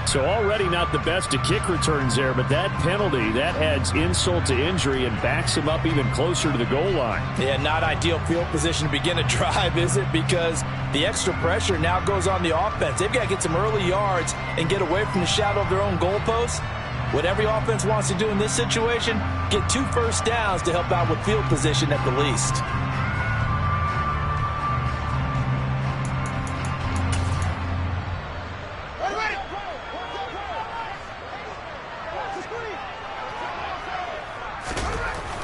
So already not the best of kick returns there, but that penalty, that adds insult to injury and backs him up even closer to the goal line. Yeah, not ideal field position to begin a drive, is it? Because the extra pressure now goes on the offense. They've got to get some early yards and get away from the shadow of their own goalposts. What every offense wants to do in this situation, get 2 first downs to help out with field position at the least.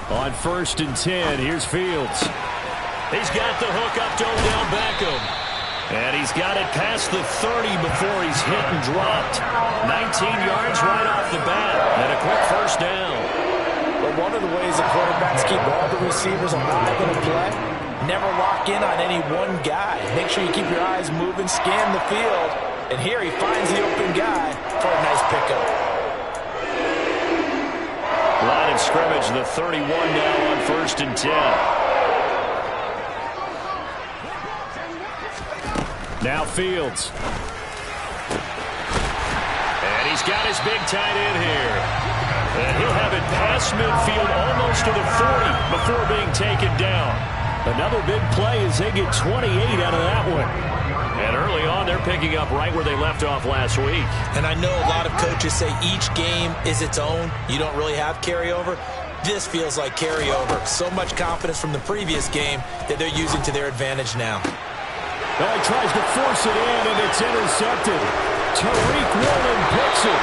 On 1st and 10, here's Fields. He's got the hook up to Odell Beckham. And he's got it past the 30 before he's hit and dropped. 19 yards right off the bat. And a quick first down. But one of the ways the quarterbacks keep all the receivers alive in a play, never lock in on any one guy. Make sure you keep your eyes moving, scan the field. And here he finds the open guy for a nice pickup. Line of scrimmage, the 31 now on 1st and 10. Now Fields. And he's got his big tight end here. And he'll have it past midfield almost to the 40 before being taken down. Another big play as they get 28 out of that one. And early on, they're picking up right where they left off last week. And I know a lot of coaches say each game is its own. You don't really have carryover. This feels like carryover. So much confidence from the previous game that they're using to their advantage now. Well, he tries to force it in, and it's intercepted. Tariq Woolen picks it.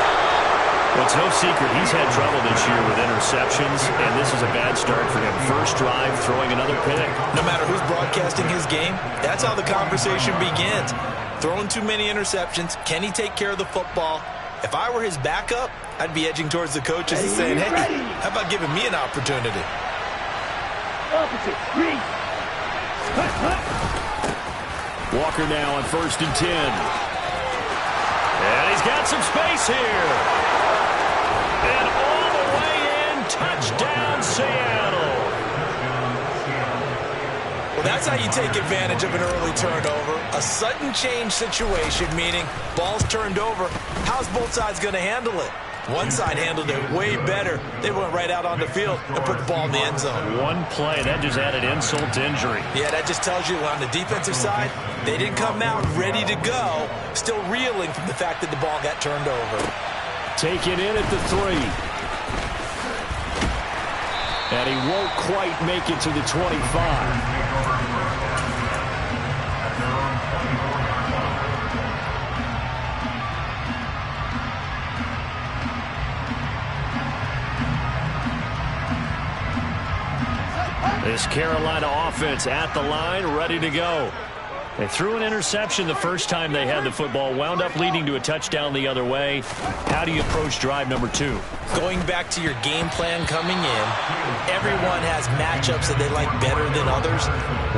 Well, it's no secret he's had trouble this year with interceptions, and this is a bad start for him. First drive, throwing another pick. No matter who's broadcasting his game, that's how the conversation begins. Throwing too many interceptions, can he take care of the football? If I were his backup, I'd be edging towards the coaches and saying, hey, how about giving me an opportunity? Walker now on 1st and 10. And he's got some space here. And all the way in, touchdown Seattle. Well, that's how you take advantage of an early turnover. A sudden change situation, meaning ball's turned over. How's both sides going to handle it? One side handled it way better. They went right out on the field and put the ball in the end zone. One play, that just added insult to injury. Yeah, that just tells you on the defensive side, they didn't come out ready to go, still reeling from the fact that the ball got turned over. Taken in at the 3. And he won't quite make it to the 25. This Carolina offense at the line, ready to go. They threw an interception the first time they had the football, wound up leading to a touchdown the other way. How do you approach drive number 2? Going back to your game plan coming in, everyone has matchups that they like better than others,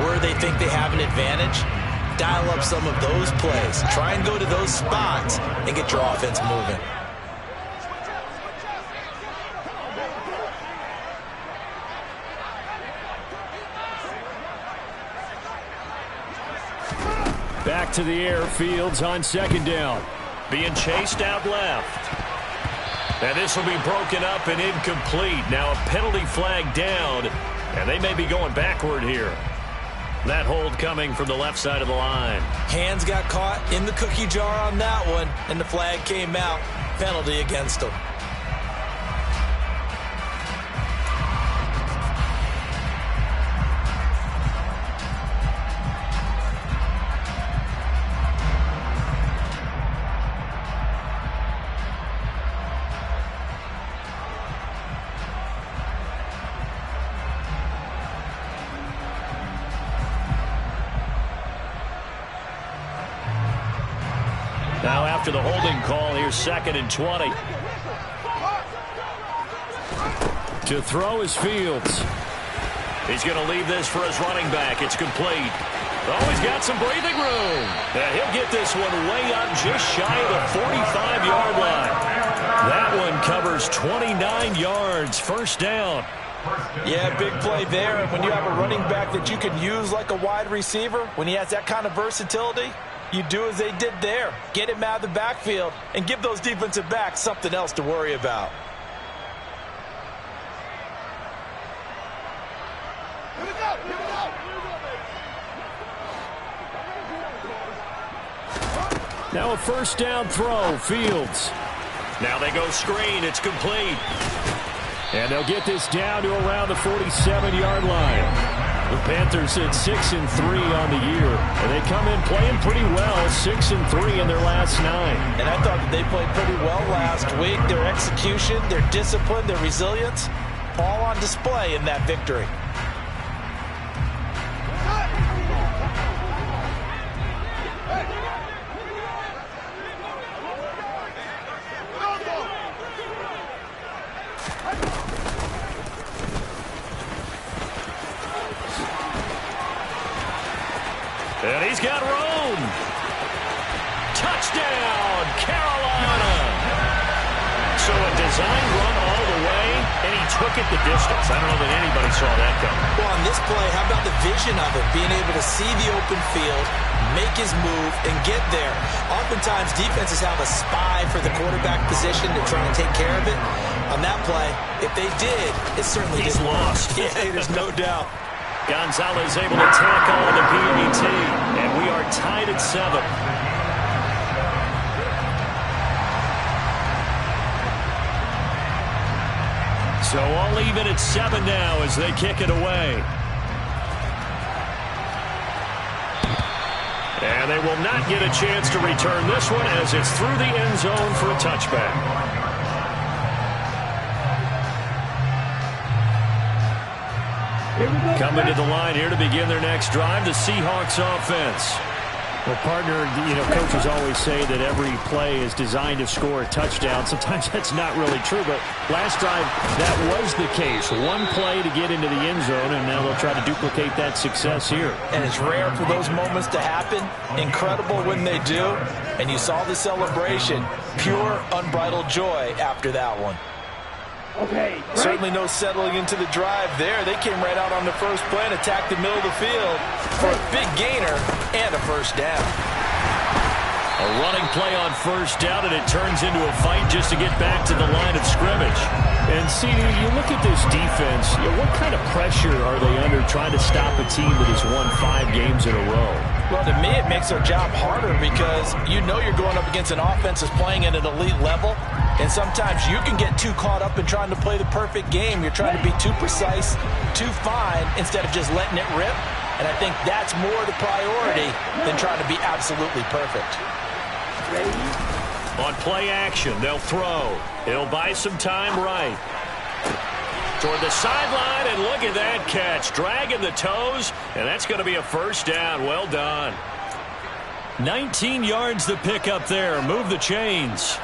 where they think they have an advantage. Dial up some of those plays. Try and go to those spots and get your offense moving. Back to the air, Fields on 2nd down. Being chased out left. And this will be broken up and incomplete. Now a penalty flag down, and they may be going backward here. That hold coming from the left side of the line. Hands got caught in the cookie jar on that one, and the flag came out. Penalty against them. Now after the holding call, here's 2nd and 20. To throw is Fields. He's going to leave this for his running back. It's complete. Oh, he's got some breathing room. And he'll get this one way up just shy of the 45-yard line. That one covers 29 yards. First down. Yeah, big play there. And when you have a running back that you can use like a wide receiver, when he has that kind of versatility, You do as they did there. Get him out of the backfield and give those defensive backs something else to worry about. Here we go. Here we go. Now a first down throw, Fields. Now they go screen. It's complete. And they'll get this down to around the 47-yard line. The Panthers at 6-3 on the year. And they come in playing pretty well, 6-3 in their last 9. And I thought that they played pretty well last week. Their execution, their discipline, their resilience, all on display in that victory. And he's got room. Touchdown, Carolina. So a design run all the way, and he took it the distance. I don't know that anybody saw that coming. Well, on this play, how about the vision of it? Being able to see the open field, make his move, and get there. Oftentimes, defenses have a spy for the quarterback position. They're trying to take care of it. On that play, if they did, it certainly He's didn't lost. work. Yeah, there's no doubt. Gonzalez able to tackle on the PBT, and we are tied at 7. So all even at 7 now as they kick it away. And they will not get a chance to return this one as it's through the end zone for a touchback. Coming to the line here to begin their next drive, the Seahawks offense. Well, partner, coaches always say that every play is designed to score a touchdown. Sometimes that's not really true, but last drive, that was the case. One play to get into the end zone, and now they'll try to duplicate that success here. And it's rare for those moments to happen. Incredible when they do. And you saw the celebration. Pure, unbridled joy after that one. Okay. Certainly no settling into the drive there. They came right out on the first play and attacked the middle of the field for a big gainer and a first down. A running play on first down, and it turns into a fight just to get back to the line of scrimmage. And, see, you look at this defense, what kind of pressure are they under trying to stop a team that has won 5 games in a row? Well, to me, it makes their job harder because you're going up against an offense that's playing at an elite level. And sometimes you can get too caught up in trying to play the perfect game. You're trying to be too precise, too fine, instead of just letting it rip. And I think that's more the priority than trying to be absolutely perfect. On play action, they'll throw. It'll buy some time right. Toward the sideline, and look at that catch. Dragging the toes, and that's going to be a first down. Well done. 19 yards to pick up there. Move the chains.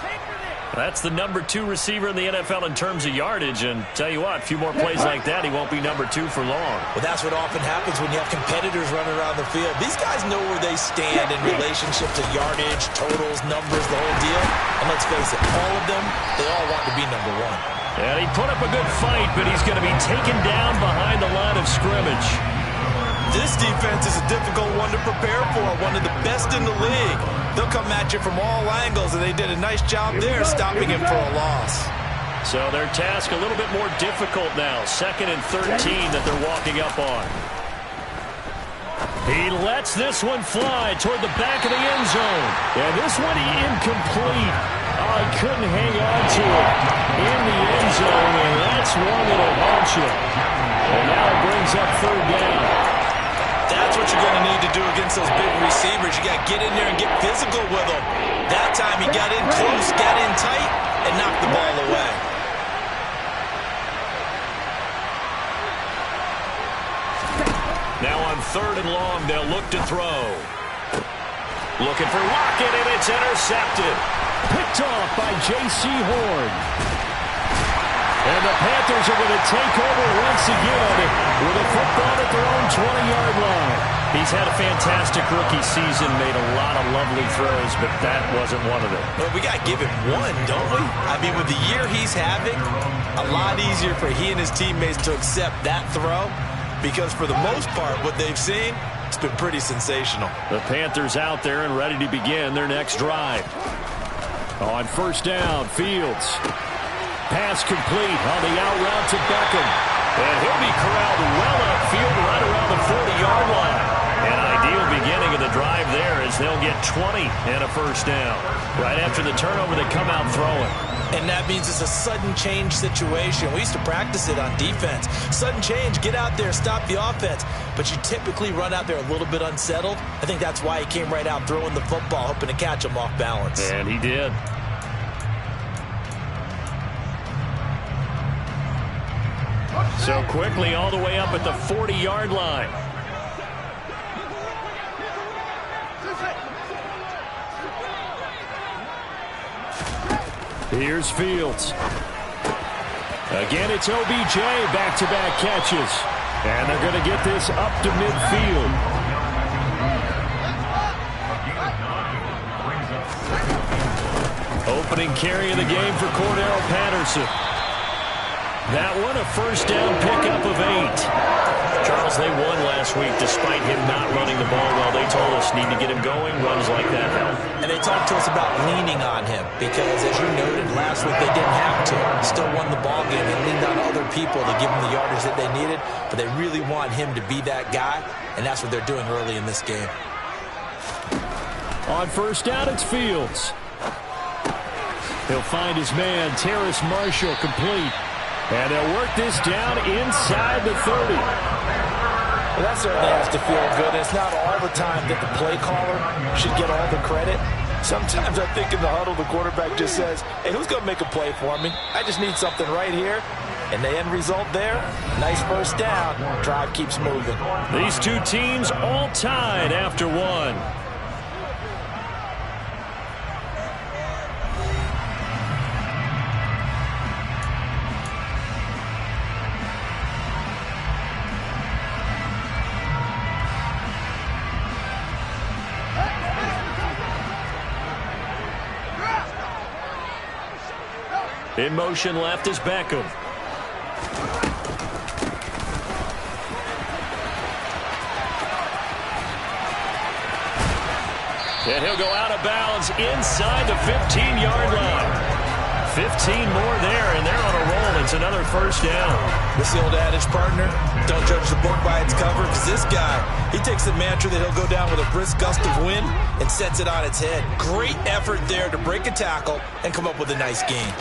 That's the number 2 receiver in the NFL in terms of yardage. And tell you what, a few more plays like that, he won't be number 2 for long. Well, that's what often happens when you have competitors running around the field. These guys know where they stand in relationship to yardage, totals, numbers, the whole deal. And let's face it, all of them, they all want to be number 1. And he put up a good fight, but he's going to be taken down behind the line of scrimmage. This defense is a difficult one to prepare for, one of the best in the league. They'll come at you from all angles, and they did a nice job there stopping him for a loss. So their task a little bit more difficult now. 2nd and 13 that they're walking up on. He lets this one fly toward the back of the end zone. And this one incomplete. Oh, he couldn't hang on to it in the end zone, and that's one that'll haunt you. And now it brings up 3rd down. That's what you're going to need to do against those big receivers. You got to get in there and get physical with them. That time he got in close, got in tight, and knocked the ball away. Now on 3rd and long, they'll look to throw. Looking for Lockett, and it's intercepted. Picked off by J.C. Horn. And the Panthers are going to take over once again with a football at their own 20-yard line. He's had a fantastic rookie season, made a lot of lovely throws, but that wasn't one of them. Well, we got to give him one, don't we? I mean, with the year he's having, a lot easier for he and his teammates to accept that throw because for the most part, what they've seen, it's been pretty sensational. The Panthers out there and ready to begin their next drive. On first down, Fields. Pass complete on the out route to Beckham. And he'll be corralled well upfield right around the 40-yard line. An ideal beginning of the drive there as they'll get 20 and a first down. Right after the turnover, they come out throwing. And that means it's a sudden change situation. We used to practice it on defense. Sudden change, get out there, stop the offense. But you typically run out there a little bit unsettled. I think that's why he came right out throwing the football, hoping to catch him off balance. And he did. So quickly all the way up at the 40-yard line. Here's Fields. Again, it's OBJ, back-to-back catches. And they're going to get this up to midfield. Opening carry of the game for Cordero Patterson. That one, a first down pickup of 8. Charles, they won last week despite him not running the ball well. They told us need to get him going. Runs like that help. And they talked to us about leaning on him because, as you noted, last week they didn't have to. Still won the ball game and leaned on other people to give them the yardage that they needed. But they really want him to be that guy, and that's what they're doing early in this game. On first down, it's Fields. He'll find his man, Terrace Marshall, complete. And they'll work this down inside the 30. Well, that certainly has to feel good. It's not all the time that the play caller should get all the credit. Sometimes I think in the huddle, the quarterback just says, hey, who's going to make a play for me? I just need something right here. And the end result there, nice first down. Drive keeps moving. These two teams all tied after one. In motion left is Beckham. And he'll go out of bounds inside the 15-yard line. 15 more there, and they're on a roll. It's another first down. This is the old adage, partner. Don't judge the book by its cover, because this guy, he takes the mantra that he'll go down with a brisk gust of wind and sets it on its head. Great effort there to break a tackle and come up with a nice gain.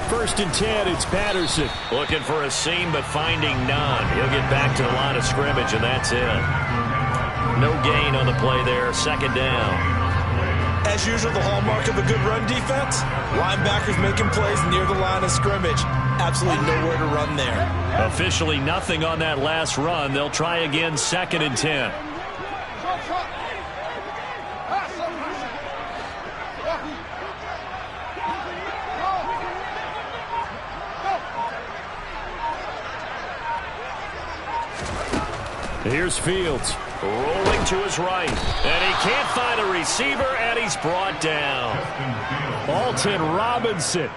First and 10, it's Patterson. Looking for a seam, but finding none. He'll get back to the line of scrimmage, and that's it. No gain on the play there. Second down. As usual, the hallmark of a good run defense, linebackers making plays near the line of scrimmage. Absolutely nowhere to run there. Officially nothing on that last run. They'll try again, second and 10. Here's Fields, rolling to his right, and he can't find a receiver, and he's brought down. Alton Robinson,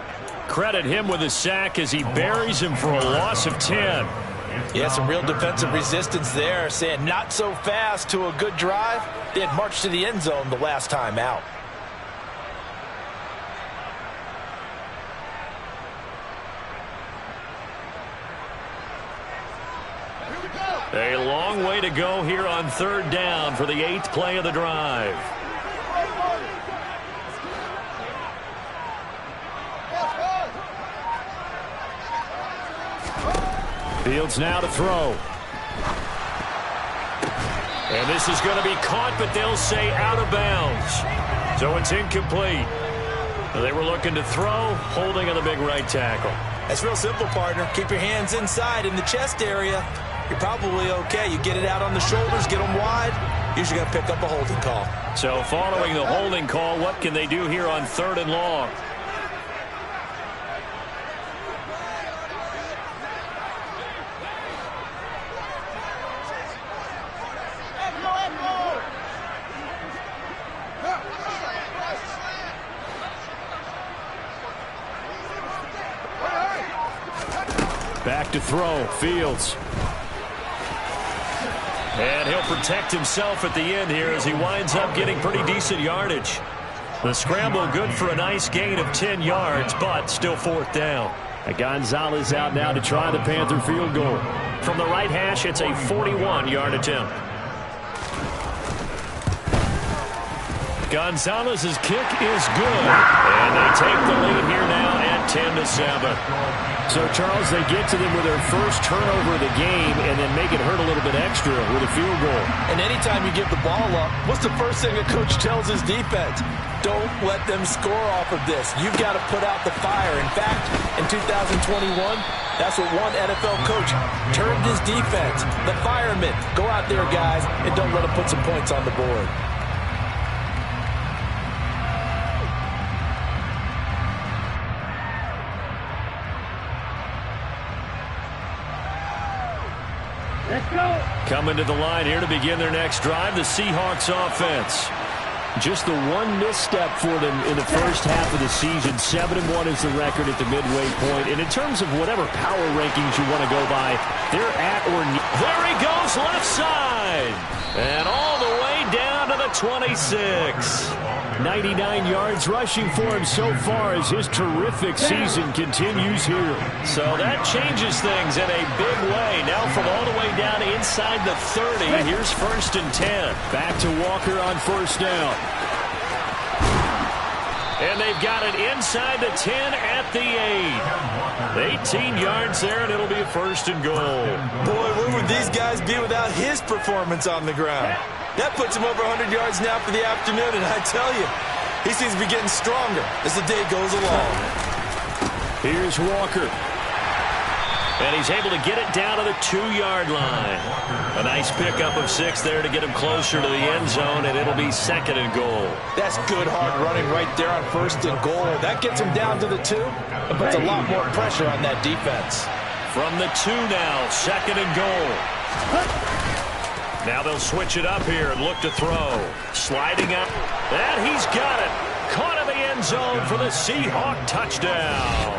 credit him with a sack as he buries him for a loss of 10. Yeah, some real defensive resistance there, saying not so fast to a good drive. They had marched to the end zone the last time out. A long way to go here on third down for the 8th play of the drive. Fields now to throw. And this is going to be caught, but they'll say out of bounds. So it's incomplete. They were looking to throw, holding on the big right tackle. That's real simple, partner. Keep your hands inside in the chest area. You're probably okay. You get it out on the shoulders, get them wide. Usually going to pick up a holding call. So following the holding call, what can they do here on third and long? Back to throw, Fields. And he'll protect himself at the end here as he winds up getting pretty decent yardage. The scramble good for a nice gain of 10 yards, but still fourth down. And Gonzalez out now to try the Panther field goal. From the right hash, it's a 41-yard attempt. Gonzalez's kick is good. And they take the lead here now at 10-7. So, Charles, they get to them with their first turnover of the game and then make it hurt a little bit extra with a field goal. And anytime you give the ball up, what's the first thing a coach tells his defense? Don't let them score off of this. You've got to put out the fire. In fact, in 2021, that's what one NFL coach termed his defense. The firemen. Go out there, guys, and don't let them put some points on the board. Let's go. Coming to the line here to begin their next drive, the Seahawks offense. Just the one misstep for them in the first half of the season. 7-1 is the record at the midway point. And in terms of whatever power rankings you want to go by, they're at or near. There he goes, left side. And all the way down to the 26. 99 yards rushing for him so far as his terrific season continues here. So that changes things in a big way. Now from all the way down inside the 30, here's 1st and 10. Back to Walker on first down. And they've got it inside the 10 at the 8. 18 yards there, and it'll be a 1st and goal. Boy, where would these guys be without his performance on the ground? That puts him over 100 yards now for the afternoon, and I tell you, he seems to be getting stronger as the day goes along. Here's Walker. And he's able to get it down to the 2-yard line. A nice pickup of 6 there to get him closer to the end zone, and it'll be 2nd and goal. That's good hard running right there on 1st and goal. That gets him down to the 2 and puts a lot more pressure on that defense. From the 2 now, 2nd and goal. Now they'll switch it up here and look to throw. Sliding up. And he's got it. Caught in the end zone for the Seahawk touchdown.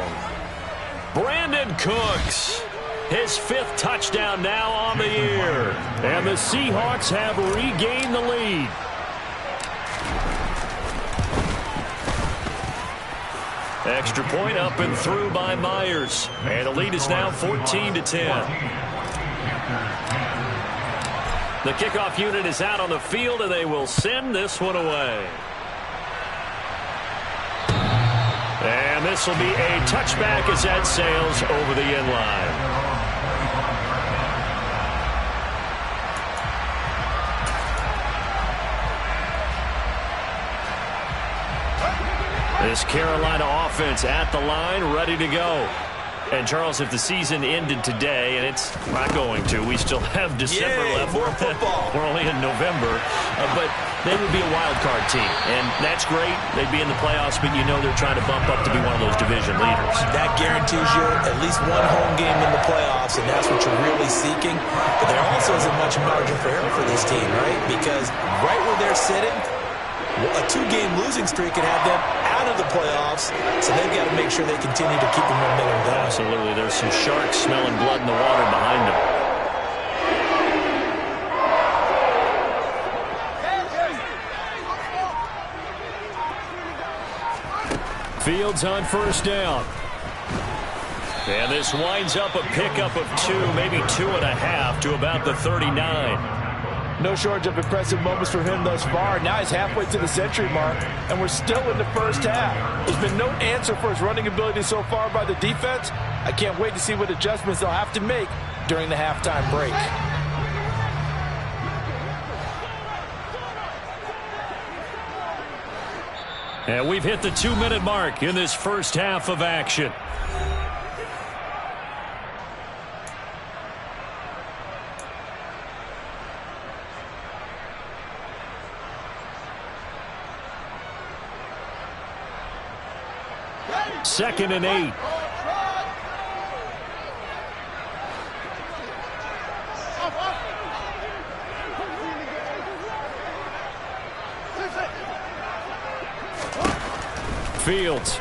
Brandon Cooks. His 5th touchdown now on the year. And the Seahawks have regained the lead. Extra point up and through by Myers. And the lead is now 14-10. The kickoff unit is out on the field, and they will send this one away. And this will be a touchback as that sails over the end line. This Carolina offense at the line, ready to go. And, Charles, if the season ended today, and it's not going to, we still have December left. More football. We're only in November. But they would be a wild card team. And that's great. They'd be in the playoffs, but you know they're trying to bump up to be one of those division leaders. That guarantees you at least one home game in the playoffs, and that's what you're really seeking. But there also isn't much margin for error for this team, right? Because right where they're sitting, a 2-game losing streak can have them out of the playoffs, so they've got to make sure they continue to keep the momentum going. Absolutely. There's some sharks smelling blood in the water behind them. Fields on first down. And this winds up a pickup of 2, maybe 2.5 to about the 39. No shortage of impressive moments for him thus far. Now he's halfway to the century mark, and we're still in the first half. There's been no answer for his running ability so far by the defense. I can't wait to see what adjustments they'll have to make during the halftime break. And we've hit the 2-minute mark in this first half of action. Second and 8. Fields.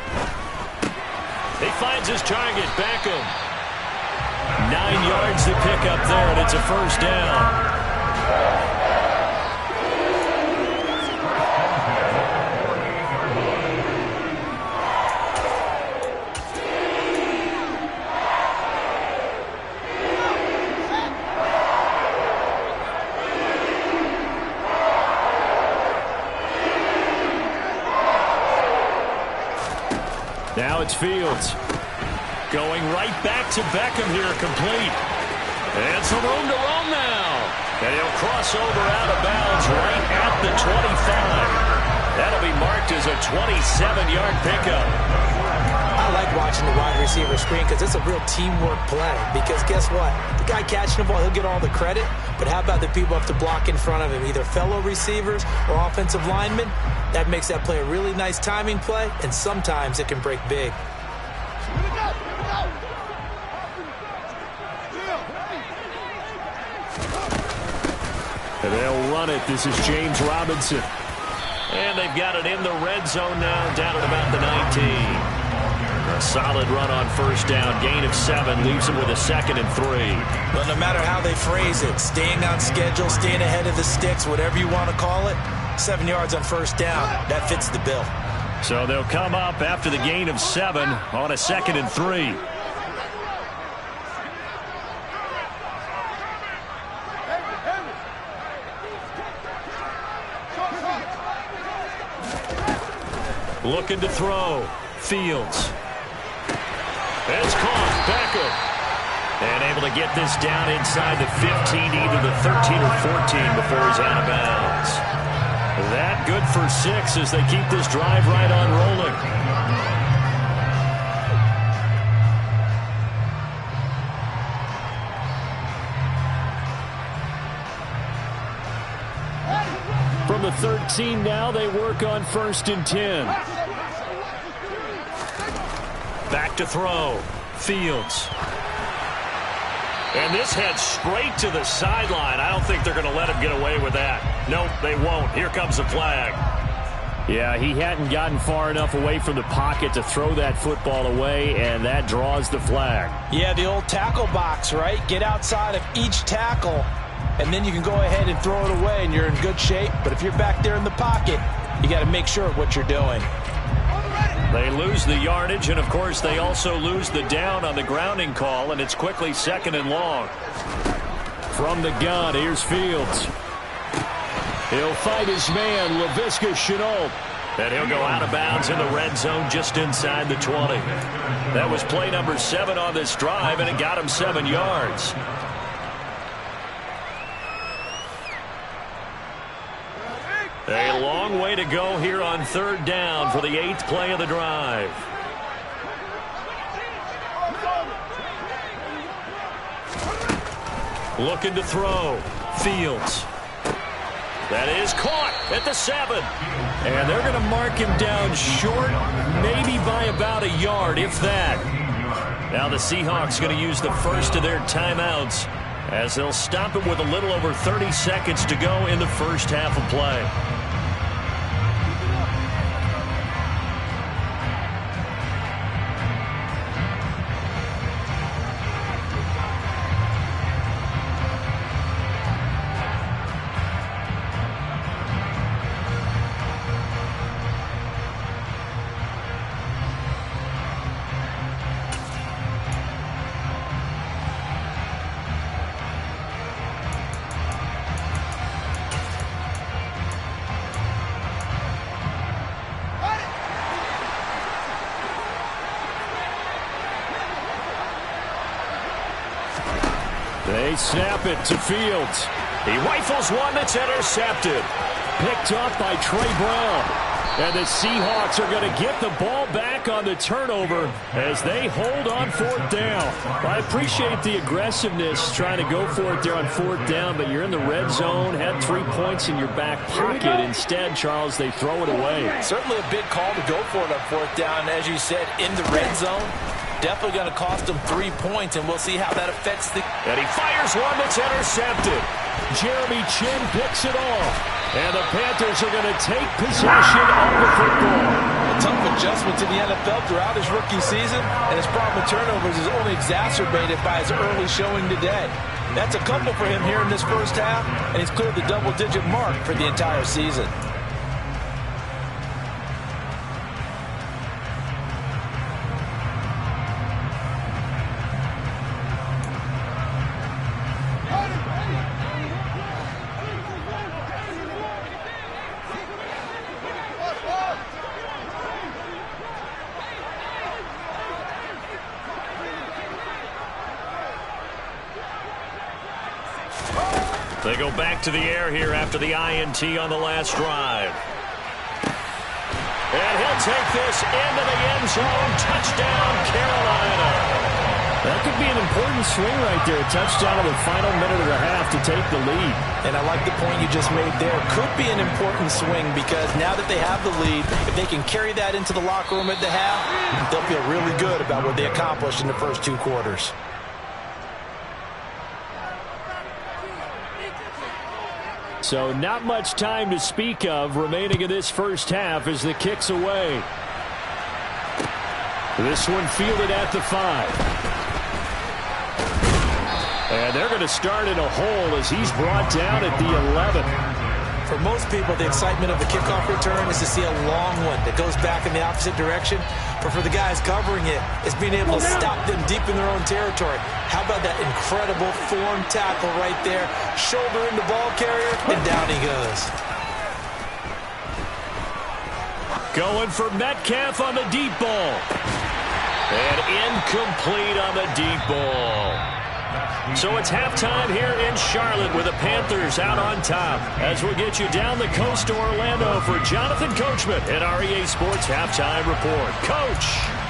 He finds his target, Beckham. 9 yards to pick up there, and it's a first down. Now it's Fields. Going right back to Beckham here, complete. And some room to roam now. And he'll cross over out of bounds right at the 25. That'll be marked as a 27-yard pickup. I like watching the wide receiver screen because it's a real teamwork play. Because guess what? The guy catching the ball, he'll get all the credit. But how about the people up to block in front of him, either fellow receivers or offensive linemen? That makes that play a really nice timing play, and sometimes it can break big. And they'll run it. This is James Robinson. And they've got it in the red zone now, down at about the 19. A solid run on first down. Gain of 7 leaves them with a 2nd and 3. But no matter how they phrase it, staying on schedule, staying ahead of the sticks, whatever you want to call it, 7 yards on first down, that fits the bill. So they'll come up after the gain of 7 on a 2nd and 3. Looking to throw. Fields. It's caught. Beckham. And able to get this down inside the 15, either the 13 or 14 before he's out of bounds. That good for 6 as they keep this drive right on rolling. From the 13 now, they work on 1st and 10. Back to throw. Fields. And this heads straight to the sideline. I don't think they're going to let him get away with that. Nope, they won't. Here comes the flag. Yeah, he hadn't gotten far enough away from the pocket to throw that football away, and that draws the flag. Yeah, the old tackle box, right? Get outside of each tackle, and then you can go ahead and throw it away, and you're in good shape. But if you're back there in the pocket, you got to make sure of what you're doing. They lose the yardage, and, of course, they also lose the down on the grounding call, and it's quickly 2nd and long. From the gun, here's Fields. He'll fight his man, Laviska Shenault. And he'll go out of bounds in the red zone just inside the 20. That was play number 7 on this drive, and it got him 7 yards. A long way to go here on 3rd down for the 8th play of the drive. Looking to throw. Fields. That is caught at the 7. And they're going to mark him down short, maybe by about a yard, if that. Now the Seahawks going to use the first of their timeouts as they'll stop him with a little over 30 seconds to go in the first half of play. They snap it to Fields. He rifles one that's intercepted. Picked up by Trey Brown. And the Seahawks are going to get the ball back on the turnover as they hold on 4th down. I appreciate the aggressiveness trying to go for it there on 4th down, but you're in the red zone, had 3 points in your back pocket. Instead, Charles, they throw it away. Certainly a big call to go for it on 4th down. As you said, in the red zone. Definitely going to cost them 3 points, and we'll see how that affects the... And he fires one that's intercepted. Jeremy Chinn picks it off. And the Panthers are going to take possession of the football. A tough adjustment to the NFL throughout his rookie season, and his problem with turnovers is only exacerbated by his early showing today. That's a couple for him here in this first half, and he's cleared the double-digit mark for the entire season. They go back to the air here after the INT on the last drive. And he'll take this into the end zone. Touchdown, Carolina. That could be an important swing right there. A touchdown in the final minute of the half to take the lead. And I like the point you just made there. Could be an important swing because now that they have the lead, if they can carry that into the locker room at the half, they'll feel really good about what they accomplished in the first 2 quarters. So not much time to speak of remaining in this first half as the kick's away. This one fielded at the 5. And they're going to start in a hole as he's brought down at the 11. For most people, the excitement of the kickoff return is to see a long one that goes back in the opposite direction. But for the guys covering it, it's being able to stop them deep in their own territory. How about that incredible form tackle right there? Shoulder into ball carrier, and down he goes. Going for Metcalf on the deep ball. And incomplete on the deep ball. So it's halftime here in Charlotte with the Panthers out on top. As we'll get you down the coast to Orlando for Jonathan Coachman at REA Sports Halftime Report. Coach!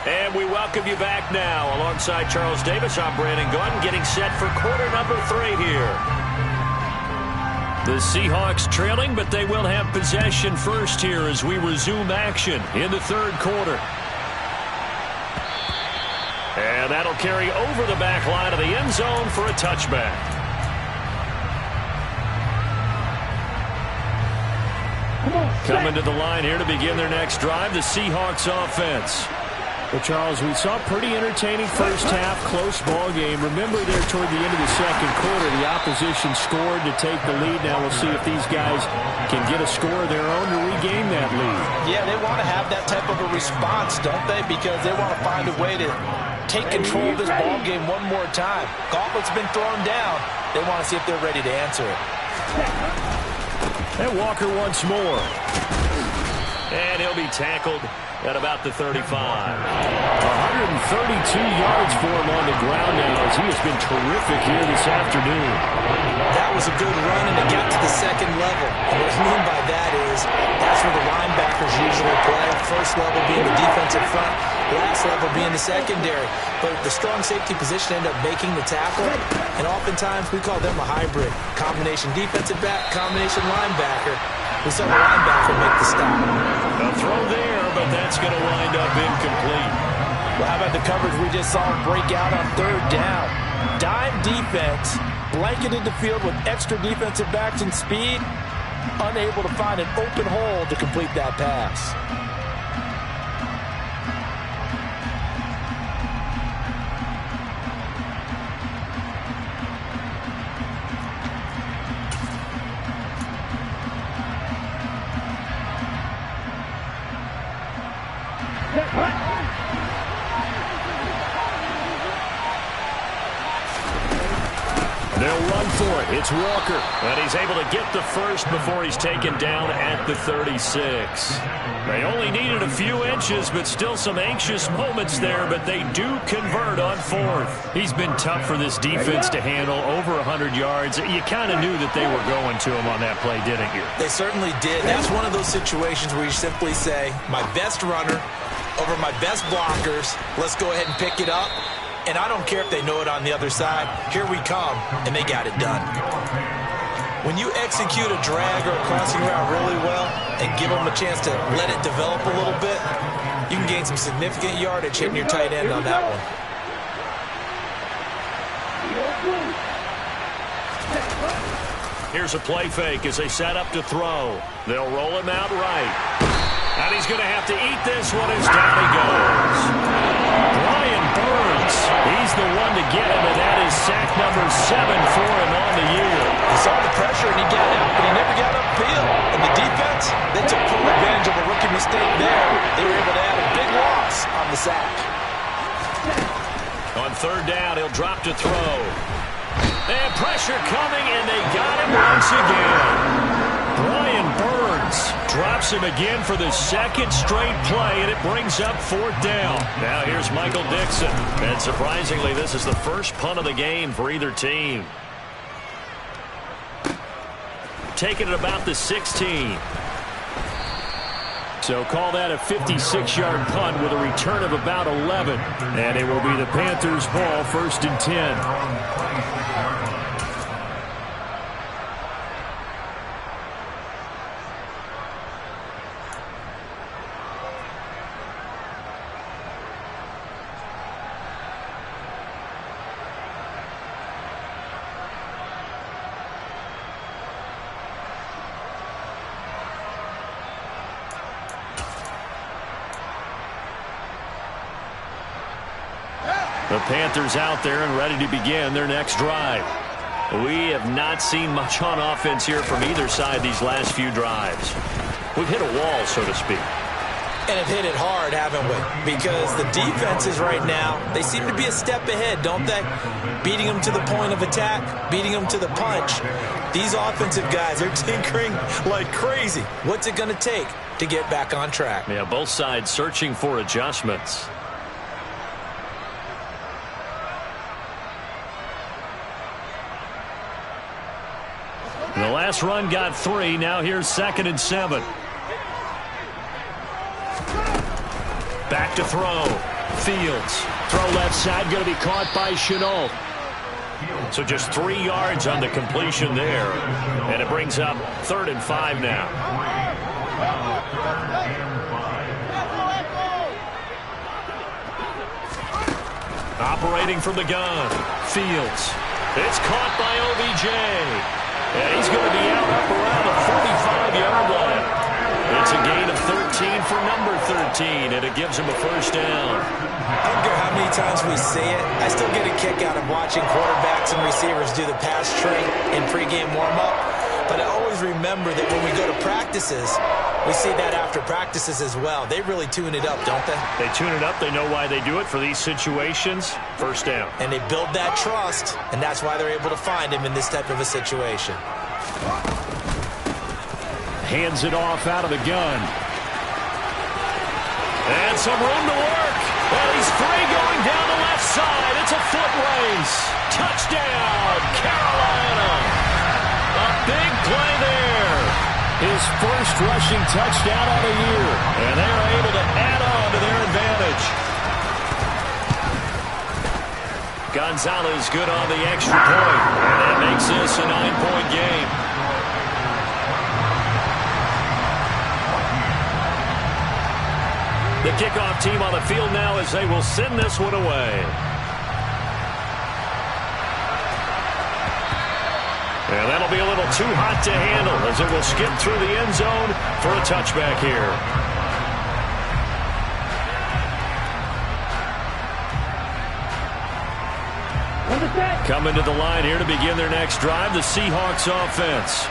And we welcome you back now. Alongside Charles Davis, I'm Brandon Gunn, getting set for quarter number 3 here. The Seahawks trailing, but they will have possession first here as we resume action in the 3rd quarter. And that'll carry over the back line of the end zone for a touchback. Coming to the line here to begin their next drive, the Seahawks offense. Well, Charles, we saw a pretty entertaining first half, close ball game. Remember there toward the end of the 2nd quarter, the opposition scored to take the lead. Now we'll see if these guys can get a score of their own to regain that lead. Yeah, they want to have that type of a response, don't they? Because they want to find a way to take control of this ball game one more time. Gauntlet's been thrown down. They want to see if they're ready to answer it. And Walker once more. And he'll be tackled at about the 35. 132 yards for him on the ground now as he has been terrific here this afternoon. That was a good run, and it got to the 2nd level. And what I mean by that is that's where the linebackers usually play. First level being the defensive front, last level being the secondary. But the strong safety position ended up making the tackle, and oftentimes we call them a hybrid. Combination defensive back, combination linebacker. We saw the linebacker make the stop. A throw there, but that's going to wind up incomplete. Well, how about the coverage we just saw break out on 3rd down? Dime defense, blanketed the field with extra defensive backs and speed, unable to find an open hole to complete that pass. They'll run for it. It's Walker. And he's able to get the first before he's taken down at the 36. They only needed a few inches, but still some anxious moments there, but they do convert on 4th. He's been tough for this defense to handle, over 100 yards. You kind of knew that they were going to him on that play, didn't you? They certainly did. That's one of those situations where you simply say, my best runner over my best blockers. Let's go ahead and pick it up. And I don't care if they know it on the other side. Here we come, and they got it done. When you execute a drag or a crossing route really well and give them a chance to let it develop a little bit, you can gain some significant yardage hitting your tight end on that one. Here's a play fake as they set up to throw. They'll roll him out right. And he's going to have to eat this one as down he goes. Brian Burns, he's the one to get him, and that is sack number 7 for him on the year. He saw the pressure and he got out, but he never got upfield. And the defense, they took full advantage of a rookie mistake there. They were able to add a big loss on the sack. On third down, he'll drop to throw. And pressure coming, and they got him once again. Brian Burns drops him again for the second straight play, and it brings up fourth down. Now here's Michael Dixon. And surprisingly, this is the first punt of the game for either team. Taking it about the 16. So call that a 56-yard punt with a return of about 11. And it will be the Panthers' ball, 1st and 10. The Panthers out there and ready to begin their next drive. We have not seen much on offense here from either side these last few drives. We've hit a wall, so to speak. And have hit it hard, haven't we? Because the defenses right now, they seem to be a step ahead, don't they? Beating them to the point of attack, beating them to the punch. These offensive guys are tinkering like crazy. What's it going to take to get back on track? Yeah, both sides searching for adjustments. The last run got 3. Now here's 2nd and 7. Back to throw. Fields. Throw left side, going to be caught by Shenault. So just 3 yards on the completion there. And it brings up 3rd and 5 now. Operating from the gun. Fields. It's caught by OBJ. And he's going to be out up around the 45-yard line. It's a gain of 13 for number 13, and it gives him a first down. I don't care how many times we see it. I still get a kick out of watching quarterbacks and receivers do the pass tree in pregame warm-up. But I always remember that when we go to practices, we see that after practices as well. They really tune it up, don't they? They tune it up. They know why they do it for these situations. First down. And they build that trust, and that's why they're able to find him in this type of a situation. Hands it off out of the gun. And some room to work. And he's free going down the left side. It's a foot race. Touchdown, Carolina. A big play there. His first rushing touchdown of the year. And they're able to add on to their advantage. Gonzalez good on the extra point. And that makes this a 9-point game. The kickoff team on the field now as they will send this one away. And that'll be a little too hot to handle as it will skip through the end zone for a touchback here. Coming to the line here to begin their next drive, the Seahawks offense.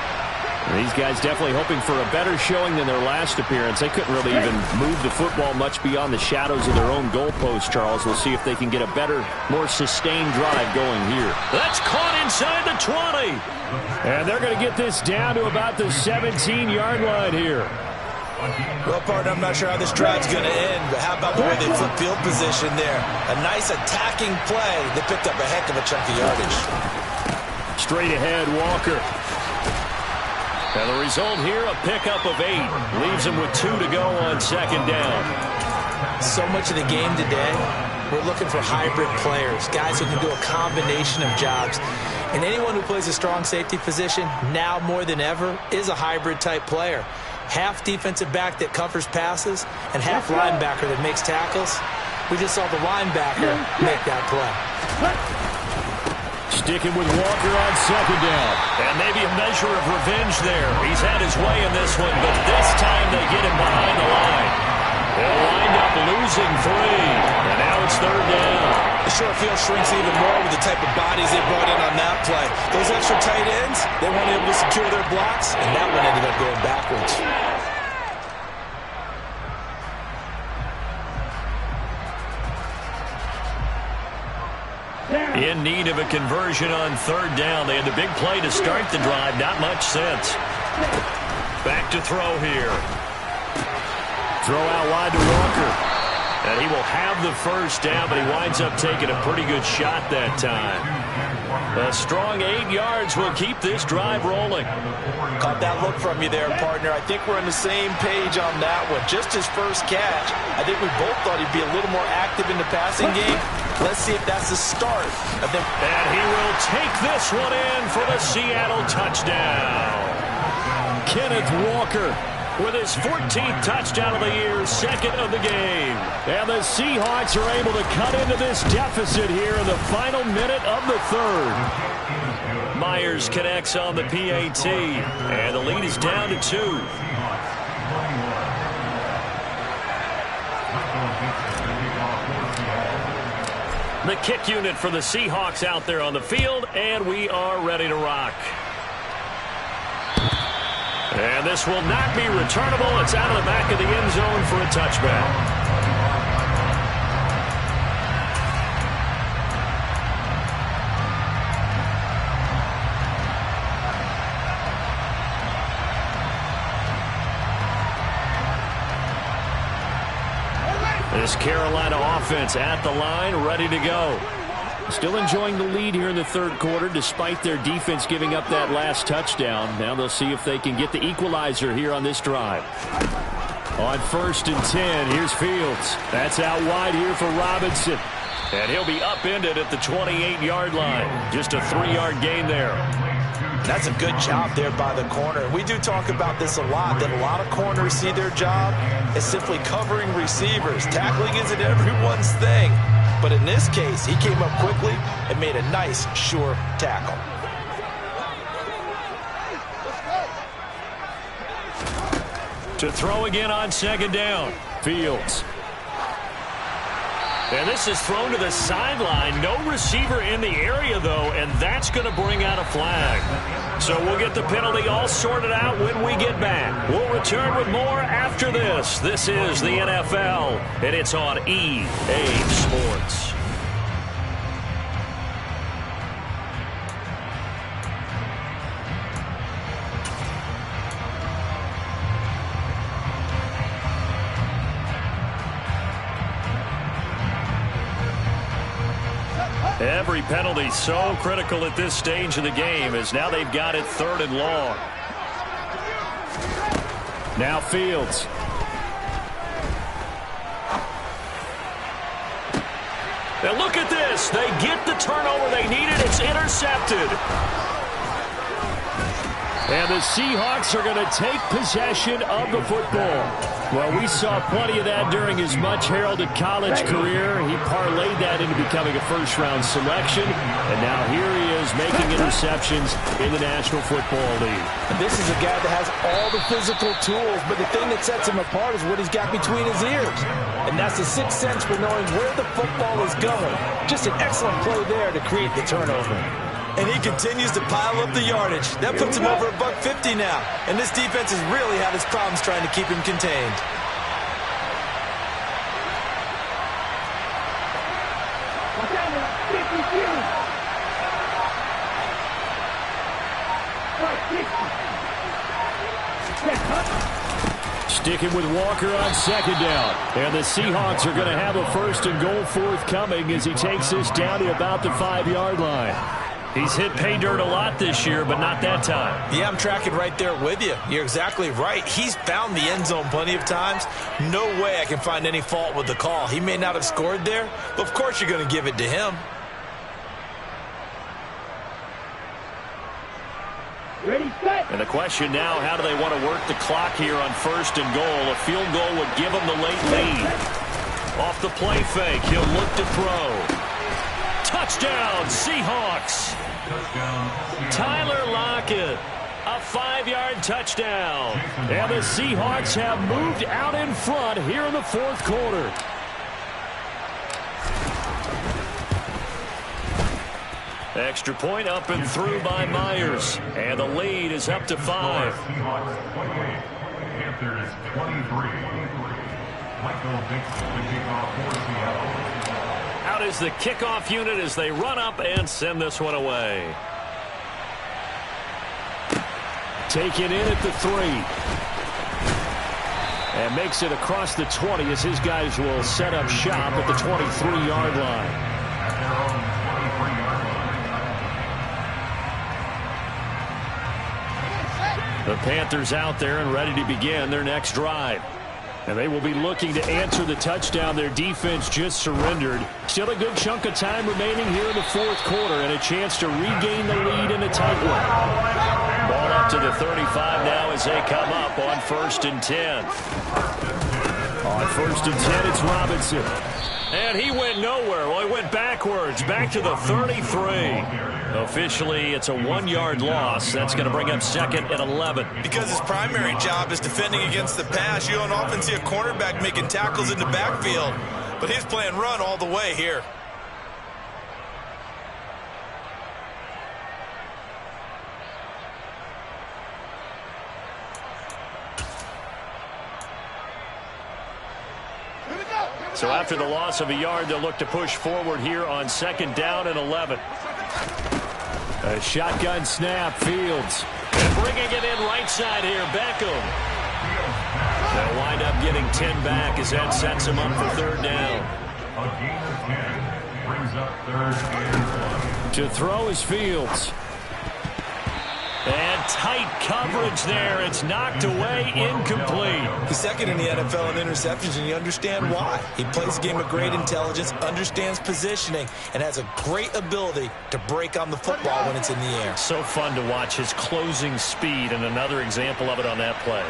These guys definitely hoping for a better showing than their last appearance. They couldn't really even move the football much beyond the shadows of their own goalpost, Charles. We'll see if they can get a better, more sustained drive going here. That's caught inside the 20. And they're going to get this down to about the 17-yard line here. Well, partner, I'm not sure how this drive's going to end, but how about the way they flip field position there? A nice attacking play. They picked up a heck of a chunk of yardage. Straight ahead, Walker. And the result here, a pickup of 8. Leaves him with 2 to go on second down. So much of the game today, we're looking for hybrid players, guys who can do a combination of jobs. And anyone who plays a strong safety position, now more than ever, is a hybrid-type player. Half defensive back that covers passes and half linebacker that makes tackles. We just saw the linebacker make that play. Sticking with Walker on second down. And maybe a measure of revenge there. He's had his way in this one, but this time they get him behind the line. They'll wind up losing 3. And now it's third down. The short field shrinks even more with the type of bodies they brought in on that play. Those extra tight ends, they weren't able to secure their blocks, and that one ended up going backwards. In need of a conversion on third down. They had the big play to start the drive. Not much sense. Back to throw here. Throw out wide to Walker. And he will have the first down, but he winds up taking a pretty good shot that time. A strong 8 yards will keep this drive rolling. Caught that look from you there, partner. I think we're on the same page on that one. Just his first catch. I think we both thought he'd be a little more active in the passing game. Let's see if that's the start of them. And he will take this one in for the Seattle touchdown. Kenneth Walker with his 14th touchdown of the year, second of the game. And the Seahawks are able to cut into this deficit here in the final minute of the third. Myers connects on the PAT, and the lead is down to 2. The kick unit for the Seahawks out there on the field, and we are ready to rock. And this will not be returnable. It's out of the back of the end zone for a touchback. This Carolina offense at the line, ready to go. Still enjoying the lead here in the third quarter, despite their defense giving up that last touchdown. Now they'll see if they can get the equalizer here on this drive. On 1st and 10, here's Fields. That's out wide here for Robinson. And he'll be upended at the 28-yard line. Just a 3-yard gain there. That's a good job there by the corner. We do talk about this a lot, that a lot of corners see their job as simply covering receivers. Tackling isn't everyone's thing. But in this case, he came up quickly and made a nice, sure tackle. To throw again on second down. Fields. And this is thrown to the sideline. No receiver in the area, though, and that's going to bring out a flag. So we'll get the penalty all sorted out when we get back. We'll return with more after this. This is the NFL, and it's on EA Sports. Every penalty so critical at this stage of the game, as now they've got it 3rd and long. Now Fields. And look at this. They get the turnover they needed. It's intercepted. And the Seahawks are going to take possession of the football. Well, we saw plenty of that during his much-heralded college career. He parlayed that into becoming a first-round selection. And now here he is making interceptions in the National Football League. And this is a guy that has all the physical tools, but the thing that sets him apart is what he's got between his ears. And that's the sixth sense for knowing where the football is going. Just an excellent play there to create the turnover. And he continues to pile up the yardage. That puts him over $150 now. And this defense has really had its problems trying to keep him contained. Sticking with Walker on second down. And the Seahawks are going to have a 1st and goal forthcoming as he takes this down to about the 5-yard line. He's hit pay dirt a lot this year, but not that time. Yeah, I'm tracking right there with you. You're exactly right. He's found the end zone plenty of times. No way I can find any fault with the call. He may not have scored there, but of course you're going to give it to him. Ready, set. And the question now, how do they want to work the clock here on 1st and goal? A field goal would give them the late lead. Off the play fake, he'll look to throw. Touchdown, Seahawks. Tyler Lockett, a 5-yard touchdown. And the Seahawks have moved out in front here in the fourth quarter. Extra point up and through by Myers. And the lead is up to 5. Seahawks 28, Panthers 23. Michael Dixon, the kickoff for Seattle. Out is the kickoff unit as they run up and send this one away. Taken in at the 3. And makes it across the 20 as his guys will set up shop at the 23-yard line. At their own 23-yard line. The Panthers out there and ready to begin their next drive. And they will be looking to answer the touchdown their defense just surrendered. Still a good chunk of time remaining here in the fourth quarter and a chance to regain the lead in a tight one. Ball up to the 35 now as they come up on 1st and 10. On 1st and 10, it's Robinson. And he went nowhere. Well, he went backwards, back to the 33. Officially, it's a 1-yard loss. That's going to bring up 2nd and 11. Because his primary job is defending against the pass, you don't often see a cornerback making tackles in the backfield. But he's playing run all the way here. So after the loss of a yard, they'll look to push forward here on 2nd down and 11. A shotgun snap, Fields. And bringing it in right side here, Beckham. They'll wind up getting 10 back as that sets him up for 3rd down. A gain of 10 brings up 3rd and 1. To throw is Fields. And tight coverage there. It's knocked away, incomplete. He's 2nd in the NFL in interceptions, and you understand why. He plays a game of great intelligence, understands positioning, and has a great ability to break on the football when it's in the air. So fun to watch his closing speed, and another example of it on that play.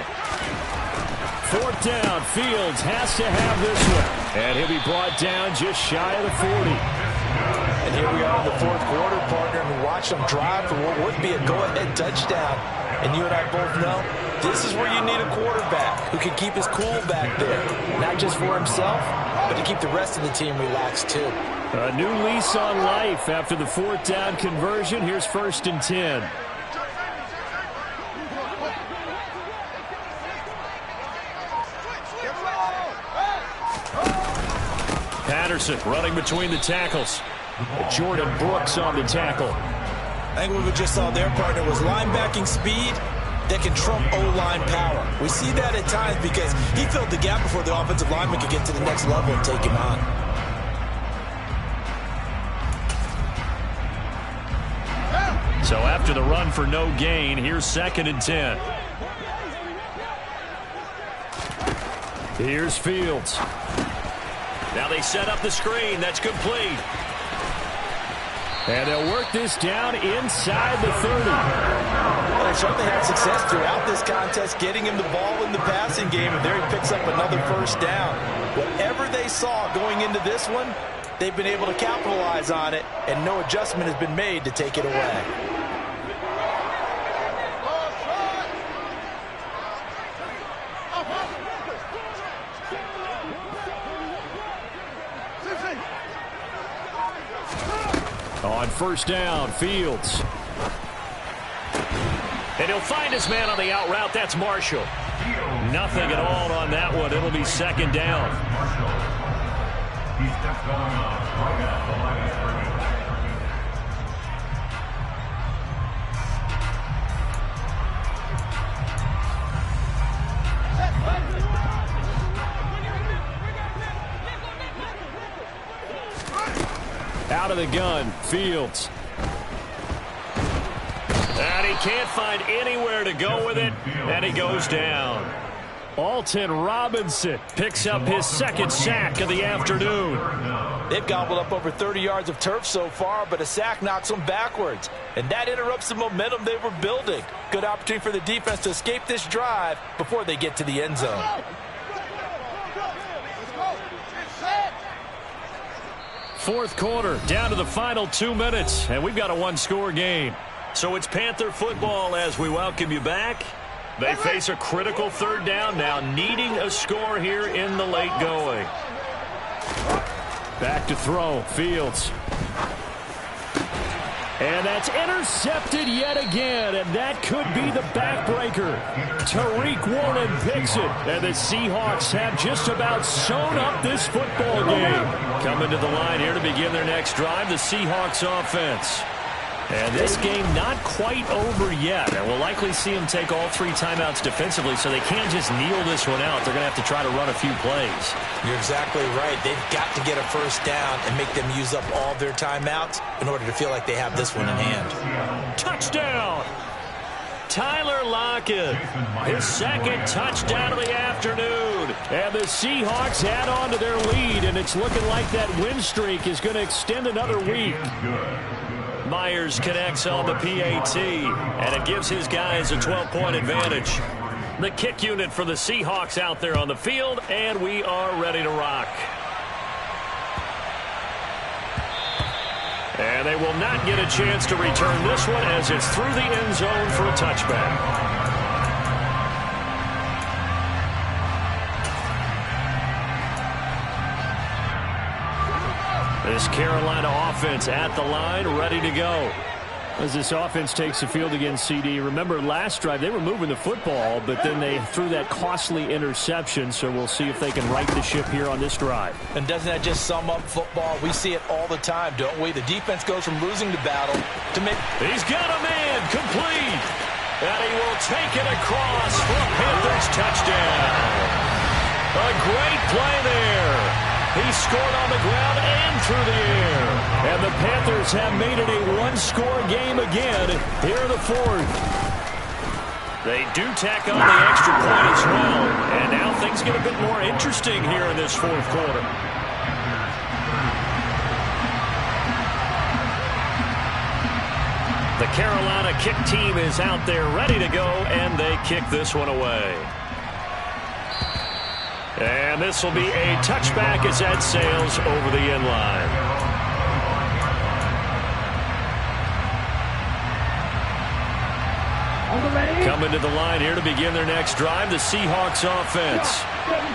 4th down, Fields has to have this one. And he'll be brought down just shy of the 40. And here we are in the fourth quarter, partner, and watch them drive for what would be a go-ahead touchdown. And you and I both know this is where you need a quarterback who can keep his cool back there, not just for himself, but to keep the rest of the team relaxed too. A new lease on life after the 4th down conversion. Here's 1st and 10. Patterson running between the tackles. Jordan Brooks on the tackle. I think what we just saw there, partner, was linebacking speed that can trump O-line power. We see that at times because he filled the gap before the offensive lineman could get to the next level and take him on. So after the run for no gain, here's 2nd and 10. Here's Fields. Now they set up the screen. That's complete. And they'll work this down inside the 30. Well, they certainly had success throughout this contest, getting him the ball in the passing game, and there he picks up another 1st down. Whatever they saw going into this one, they've been able to capitalize on it, and no adjustment has been made to take it away. On 1st down, Fields. And he'll find his man on the out route. That's Marshall. Nothing at all on that one. It'll be 2nd down. He steps going off right at the line of scrimmage. Out of the gun, Fields. And he can't find anywhere to go with it, and he goes down. Alton Robinson picks up his 2nd sack of the afternoon. They've gobbled up over 30 yards of turf so far, but a sack knocks them backwards. And that interrupts the momentum they were building. Good opportunity for the defense to escape this drive before they get to the end zone. Fourth quarter, down to the final 2 minutes, and we've got a one-score game. So it's Panther football as we welcome you back. They face a critical third down now, needing a score here in the late going. Back to throw, Fields. And that's intercepted yet again, and that could be the backbreaker. Tariq Woolen picks it, and the Seahawks have just about sewn up this football game. Coming to the line here to begin their next drive, the Seahawks offense. And this game not quite over yet, and we'll likely see them take all 3 timeouts defensively, so they can't just kneel this one out. They're going to have to try to run a few plays. You're exactly right. They've got to get a first down and make them use up all their timeouts in order to feel like they have this one in hand. Touchdown! Tyler Lockett, his second touchdown of the afternoon. And the Seahawks add on to their lead, and it's looking like that win streak is going to extend another week. Myers connects on the PAT, and it gives his guys a 12-point advantage. The kick unit for the Seahawks out there on the field, and we are ready to rock. And they will not get a chance to return this one as it's through the end zone for a touchback. This Carolina offense at the line, ready to go. As this offense takes the field against CD, remember last drive they were moving the football, but then they threw that costly interception, so we'll see if they can right the ship here on this drive. And doesn't that just sum up football? We see it all the time, don't we? The defense goes from losing the battle to make... He's got a man complete, and he will take it across for a Panthers touchdown. A great play there. He scored on the ground and through the air. And the Panthers have made it a one-score game again here in the fourth. They do tack on the extra point as well. And now things get a bit more interesting here in this fourth quarter. The Carolina kick team is out there ready to go, and they kick this one away. And this will be a touchback as that sails over the end line. Coming to the line here to begin their next drive, the Seahawks offense.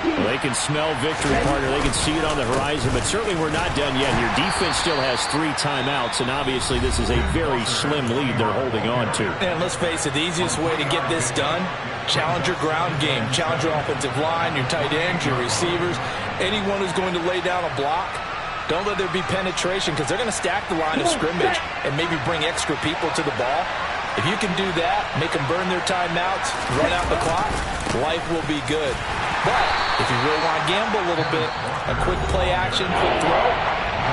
Well, they can smell victory, partner. They can see it on the horizon, but certainly we're not done yet here. Defense still has 3 timeouts, and obviously this is a very slim lead they're holding on to. And let's face it, the easiest way to get this done, challenge your ground game. Challenge your offensive line, your tight ends, your receivers, anyone who's going to lay down a block. Don't let there be penetration because they're going to stack the line of scrimmage and maybe bring extra people to the ball. If you can do that, make them burn their timeouts, run out the clock, life will be good. But if you really want to gamble a little bit, a quick play action, quick throw,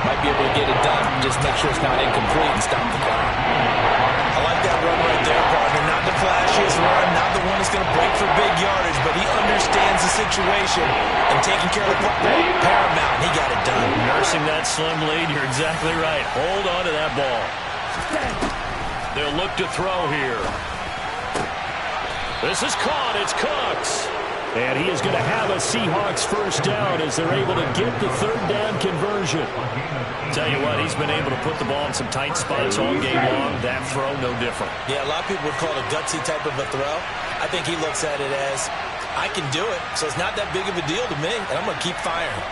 might be able to get it done. Just make sure it's not incomplete and stop the clock. I like that run right there, partner. Not the flashiest run, not the one that's going to break for big yardage, but he understands the situation and taking care of the football. Paramount, he got it done. Nursing that slim lead, you're exactly right. Hold on to that ball. They'll look to throw here. This is caught. It's Cooks. And he is going to have a Seahawks first down as they're able to get the third down conversion. Tell you what, he's been able to put the ball in some tight spots all game long. That throw, no different. Yeah, a lot of people would call it a gutsy type of a throw. I think he looks at it as, I can do it, so it's not that big of a deal to me, and I'm going to keep firing.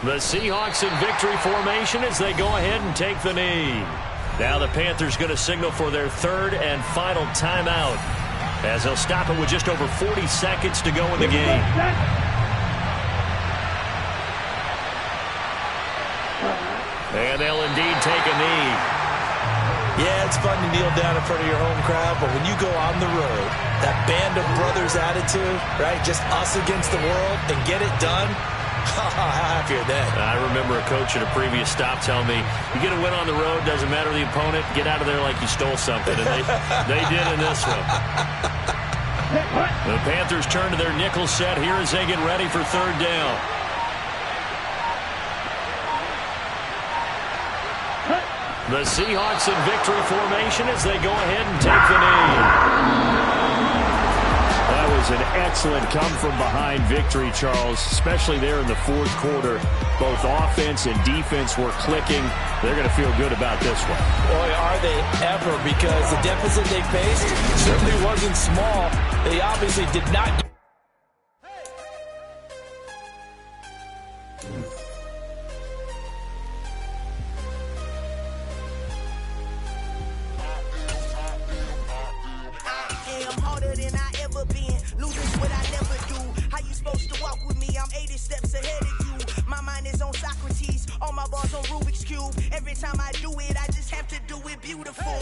The Seahawks in victory formation as they go ahead and take the knee. Now the Panthers going to signal for their third and final timeout as they'll stop it with just over 40 seconds to go in the game. And they'll indeed take a knee. Yeah, it's fun to kneel down in front of your home crowd, but when you go on the road, that band of brothers attitude, right, just us against the world, and get it done, how happier then. I remember a coach at a previous stop telling me, you get a win on the road, doesn't matter the opponent, get out of there like you stole something. And they did in this one. The Panthers turn to their nickel set here as they get ready for third down. The Seahawks in victory formation as they go ahead and take the knee. That was an excellent come-from-behind victory, Charles, especially there in the fourth quarter. Both offense and defense were clicking. They're going to feel good about this one. Boy, are they ever, because the deficit they faced certainly wasn't small. They obviously did not. Harder than I ever been. Losing's what I never do. How you supposed to walk with me? I'm 80 steps ahead of you. My mind is on Socrates. All my bars on Rubik's Cube. Every time I do it, I just have to do it beautiful.